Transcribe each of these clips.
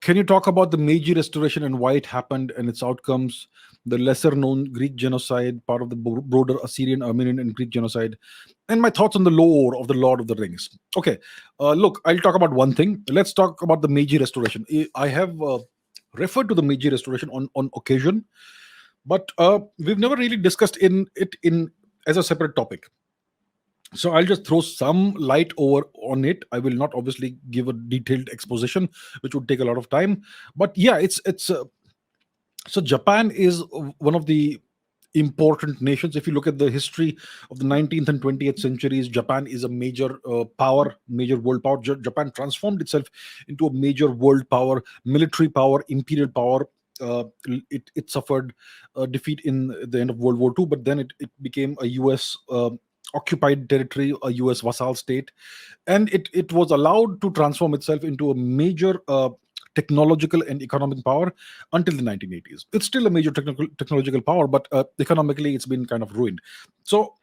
Can you talk about the Meiji Restoration and why it happened and its outcomes? The lesser known Greek genocide, part of the broader Assyrian, Armenian, and Greek genocide, and my thoughts on the lore of the Lord of the Rings. Okay, look, I'll talk about one thing. Let's talk about the Meiji Restoration. I have referred to the Meiji Restoration on occasion, but we've never really discussed in as a separate topic. So I'll just throw some light over on it. I will not obviously give a detailed exposition, which would take a lot of time. But yeah, it's so Japan is one of the important nations. If you look at the history of the 19th and 20th centuries, Japan is a major power, major world power. Japan transformed itself into a major world power, military power, imperial power. It suffered defeat in the end of World War II, but then it became a US occupied territory, a US vassal state, and it was allowed to transform itself into a major technological and economic power until the 1980s. It's still a major technological power, but economically it's been kind of ruined. So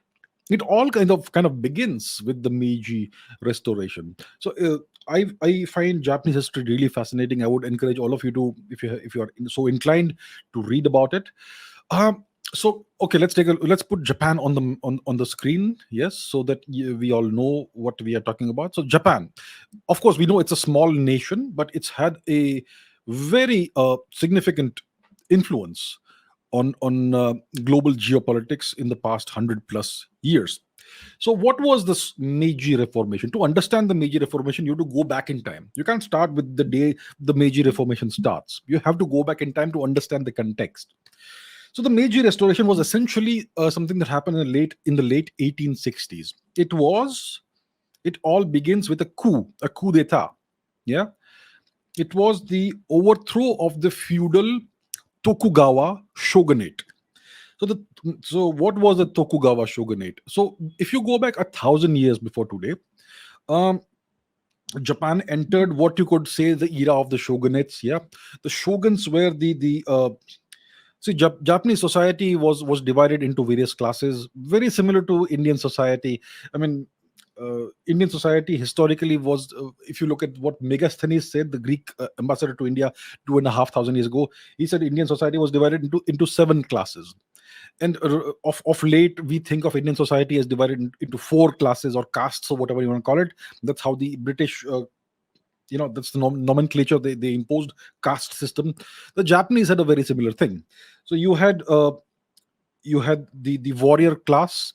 it all kind of begins with the Meiji Restoration. So I find Japanese history really fascinating. I would encourage all of you to, if you are so inclined, to read about it. So okay, let's put Japan on the screen, yes, so that we all know what we are talking about. So Japan, of course, we know it's a small nation, but it's had a very significant influence on global geopolitics in the past 100 plus years. So what was this Meiji Reformation? To understand the Meiji Reformation, you have to go back in time. You can't start with the day the Meiji Reformation starts. You have to go back in time to understand the context. So the Meiji Restoration was essentially something that happened in the late 1860s. It all begins with a coup d'état. Yeah, it was the overthrow of the feudal Tokugawa shogunate. So what was the Tokugawa shogunate? So if you go back 1,000 years before today, um, Japan entered what you could say the era of the shogunates. Yeah, the shoguns were the see, Japanese society was divided into various classes, very similar to Indian society. I mean, Indian society historically was, if you look at what Megasthenes said, the Greek ambassador to India 2,500 years ago, he said Indian society was divided into seven classes. And of late, we think of Indian society as divided into four classes or castes or whatever you want to call it. That's how the British that's the nomenclature they imposed, caste system. The Japanese had a very similar thing. So you had the warrior class,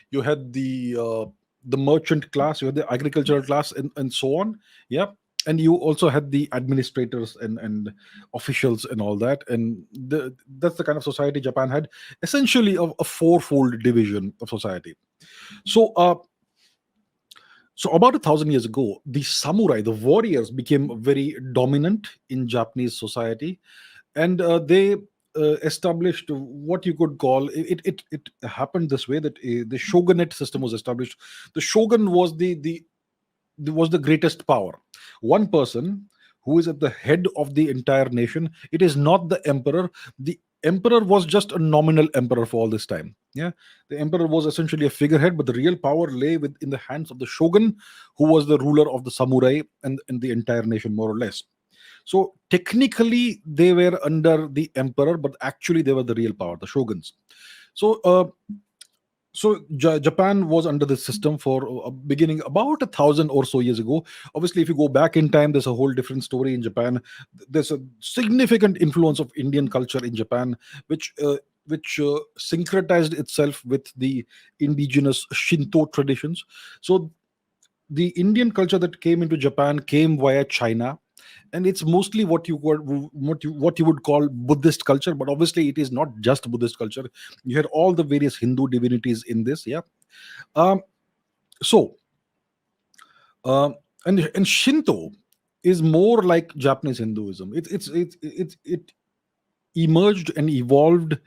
you had the merchant class, you had the agricultural class, and so on. Yeah, and you also had the administrators and officials and all that. And that's the kind of society Japan had, essentially a fourfold division of society. So uh, so about 1,000 years ago, the samurai, the warriors, became very dominant in Japanese society, and they established what you could call it happened this way, that the shogunate system was established. The shogun was the greatest power. One person who is at the head of the entire nation. It is not the emperor. The emperor was just a nominal emperor for all this time. Yeah, the emperor was essentially a figurehead, but the real power lay in the hands of the shogun, who was the ruler of the samurai and the entire nation, more or less. So technically, they were under the emperor, but actually, they were the real power, the shoguns. So, Japan was under this system for beginning about 1,000 or so years ago. Obviously, if you go back in time, there's a whole different story in Japan. There's a significant influence of Indian culture in Japan, which syncretized itself with the indigenous Shinto traditions. So the Indian culture that came into Japan came via China, and it's mostly what you would call Buddhist culture. But obviously, it is not just Buddhist culture. You had all the various Hindu divinities in this. Yeah. Um, so um, and Shinto is more like Japanese Hinduism. It emerged and evolved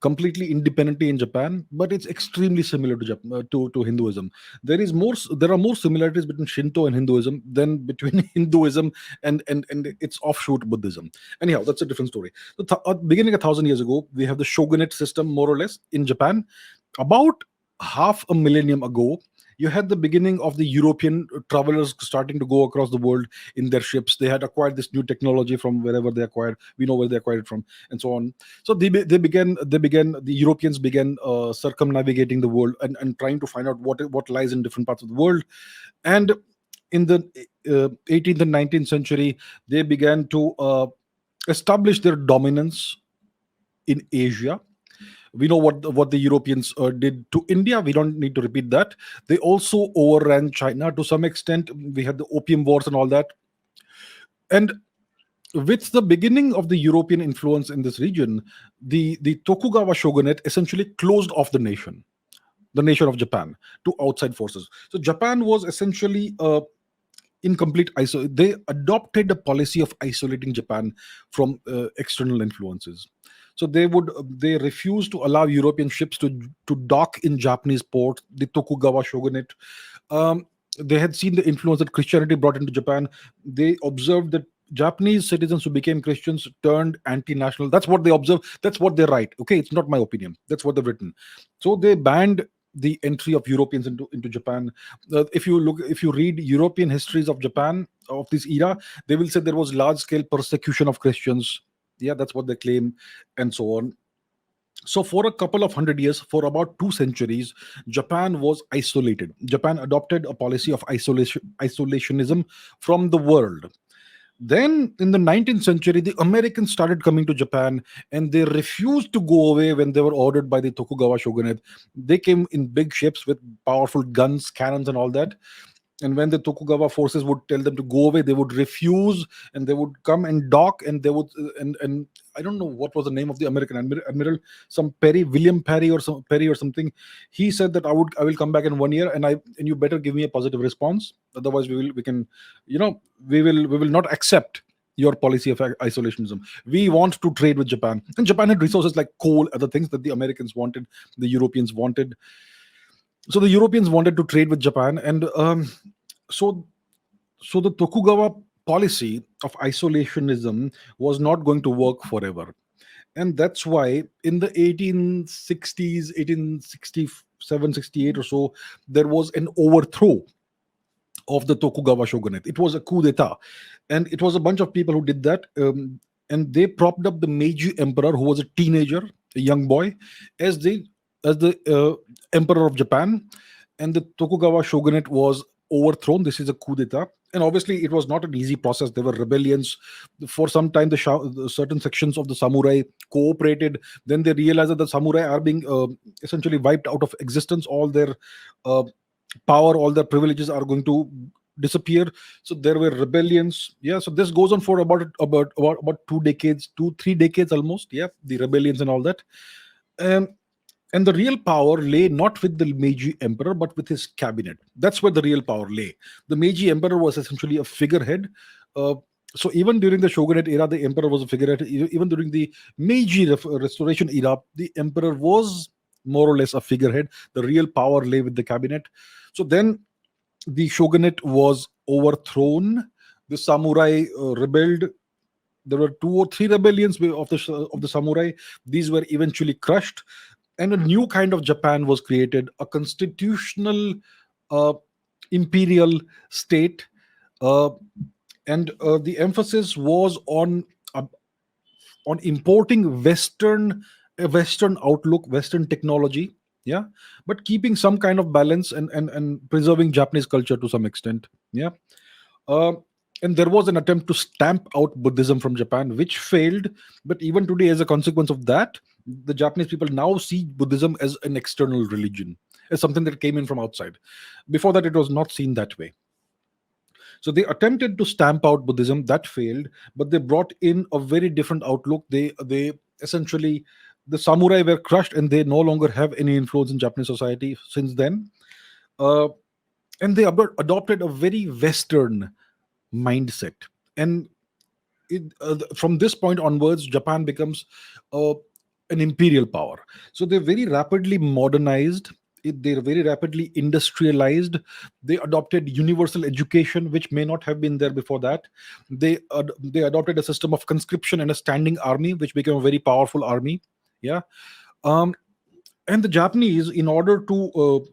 completely independently in Japan, but it's extremely similar to Hinduism. There are more similarities between Shinto and Hinduism than between Hinduism and its offshoot Buddhism. Anyhow, that's a different story. So beginning 1,000 years ago, we have the shogunate system, more or less, in Japan. About half a millennium ago, You had the beginning of the European travelers starting to go across the world in their ships. They had acquired this new technology from wherever they acquired. We know where they acquired it from, and so on. So they began the Europeans began circumnavigating the world, and trying to find out what lies in different parts of the world. And in the 18th and 19th century, they began to establish their dominance in Asia. We know what the Europeans did to India. We don't need to repeat that. They also overran China to some extent. We had the Opium Wars and all that. And with the beginning of the European influence in this region, the Tokugawa shogunate essentially closed off the nation of Japan, to outside forces. So Japan was essentially in complete they adopted a policy of isolating Japan from external influences. So they refused to allow European ships to dock in Japanese ports. The Tokugawa shogunate, um, they had seen the influence that Christianity brought into Japan. They observed that Japanese citizens who became Christians turned anti-national. That's what they observe. That's what they write. Okay, it's not my opinion. That's what they've written. So they banned the entry of Europeans into Japan. If you read European histories of Japan of this era, they will say there was large scale persecution of Christians. Yeah, that's what they claim, and so on. So for a couple of 100 years, for about 2 centuries, Japan was isolated. Japan adopted a policy of isolationism from the world. Then in the 19th century, the Americans started coming to Japan, and they refused to go away when they were ordered by the Tokugawa shogunate. They came in big ships with powerful guns, cannons, and all that. And when the Tokugawa forces would tell them to go away, they would refuse, and they would come and dock, and they would and I don't know what was the name of the American admiral, some Perry, William Perry, or some Perry or something. He said that I will come back in 1 year, and you better give me a positive response, otherwise we can, we will not accept your policy of isolationism. We want to trade with Japan, and Japan had resources like coal, other things that the Americans wanted, the Europeans wanted. So the Europeans wanted to trade with Japan, and so so the Tokugawa policy of isolationism was not going to work forever. And that's why in the 1860s, 1867, 68 or so, there was an overthrow of the Tokugawa shogunate. It was a coup d'etat, and it was a bunch of people who did that. And they propped up the Meiji emperor, who was a teenager, a young boy, as the emperor of Japan, and the Tokugawa shogunate was overthrown. This is a coup d'etat. And obviously, it was not an easy process. There were rebellions. For some time, the certain sections of the samurai cooperated. Then they realized that the samurai are being essentially wiped out of existence. All their uh, power, all their privileges are going to disappear. So there were rebellions. Yeah. So this goes on for about 2 decades, 2 3 decades almost. Yeah, the rebellions and all that. Um, and the real power lay not with the Meiji emperor, but with his cabinet. That's where the real power lay. The Meiji emperor was essentially a figurehead. Uh, so even during the shogunate era, the emperor was a figurehead. Even during the Meiji restoration era, the emperor was more or less a figurehead. The real power lay with the cabinet. So then the shogunate was overthrown. The samurai rebelled. There were 2 or 3 rebellions of the samurai. These were eventually crushed, and a new kind of Japan was created, a constitutional uh, imperial state, uh, and the emphasis was uh, on importing Western outlook, Western technology. Yeah, but keeping some kind of balance, and preserving Japanese culture to some extent. Yeah. uh, and there was an attempt to stamp out Buddhism from Japan, which failed. But even today, as a consequence of that, the Japanese people now see Buddhism as an external religion, as something that came in from outside. Before that, it was not seen that way. So they attempted to stamp out Buddhism, that failed, but they brought in a very different outlook. They essentially, the samurai were crushed, and they no longer have any influence in Japanese society since then. Uh, and they adopted a very Western mindset. And from this point onwards, Japan becomes uh, an imperial power. So they very rapidly modernized. They very rapidly industrialized. They adopted universal education, which may not have been there before that. They adopted a system of conscription and a standing army, which became a very powerful army. Yeah. um, and the Japanese, in order to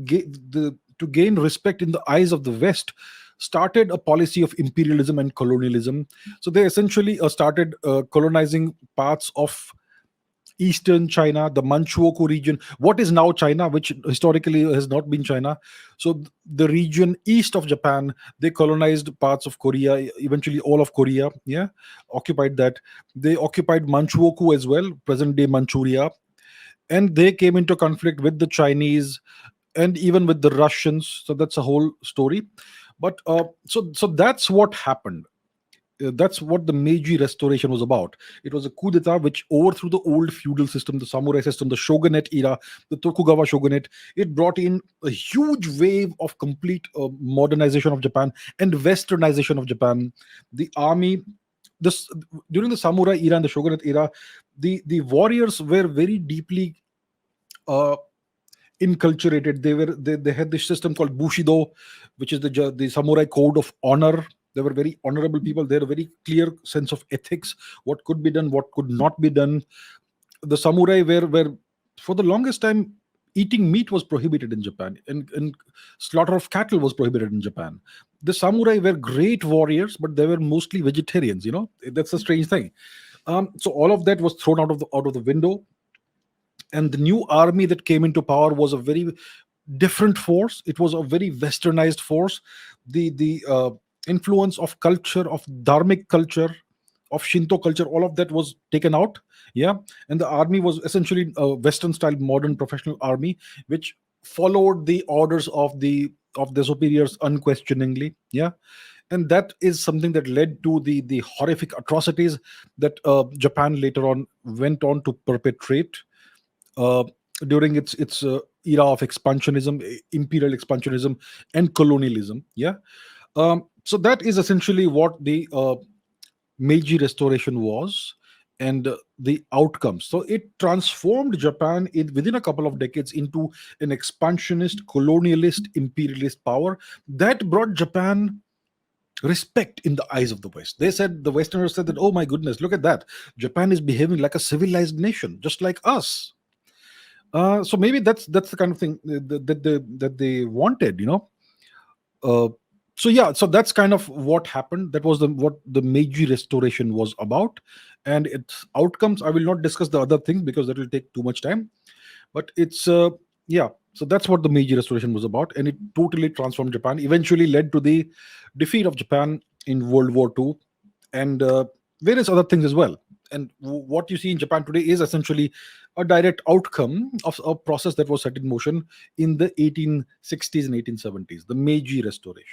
get the to gain respect in the eyes of the West, started a policy of imperialism and colonialism. So they essentially started colonizing parts of eastern China, the Manchukuo region, what is now China, which historically has not been China. So the region east of Japan, they colonized parts of Korea, eventually all of Korea, yeah, occupied that. They occupied Manchukuo as well, present day Manchuria, and they came into conflict with the Chinese and even with the Russians. So that's a whole story. But so that's what happened. That's what the Meiji Restoration was about. It was a coup d'etat which overthrew the old feudal system, the samurai system, the shogunate era, the Tokugawa shogunate. It brought in a huge wave of complete modernization of Japan and westernization of Japan. The army, this during the samurai era and the shogunate era, the warriors were very deeply uh, inculturated. They had this system called bushido, which is the samurai code of honor. They were very honorable people. They had a very clear sense of ethics, what could be done, what could not be done. The samurai were for the longest time, eating meat was prohibited in Japan, and slaughter of cattle was prohibited in Japan. The samurai were great warriors, but they were mostly vegetarians. That's a strange thing. So all of that was thrown out of the window, and the new army that came into power was a very different force. It was a very westernized force. The influence of culture, of dharmic culture, of Shinto culture, all of that was taken out. Yeah, and the army was essentially a Western style modern professional army, which followed the orders of the superiors unquestioningly. Yeah, and that is something that led to the horrific atrocities that Japan later on went on to perpetrate uh, during its era of expansionism, imperial expansionism, and colonialism. Yeah, so that is essentially what the Meiji Restoration was, and the outcomes. So it transformed Japan within a couple of decades into an expansionist, colonialist, imperialist power that brought Japan respect in the eyes of the West. The Westerners said that, oh my goodness, look at that. Japan is behaving like a civilized nation, just like us. So maybe that's the kind of thing that they wanted. Uh, so yeah, so that's kind of what happened. That was what the Meiji Restoration was about, and its outcomes. I will not discuss the other things because that will take too much time. But it's yeah. So that's what the Meiji Restoration was about, and it totally transformed Japan. Eventually led to the defeat of Japan in World War II, and various other things as well. And what you see in Japan today is essentially a direct outcome of a process that was set in motion in the 1860s and 1870s, the Meiji Restoration.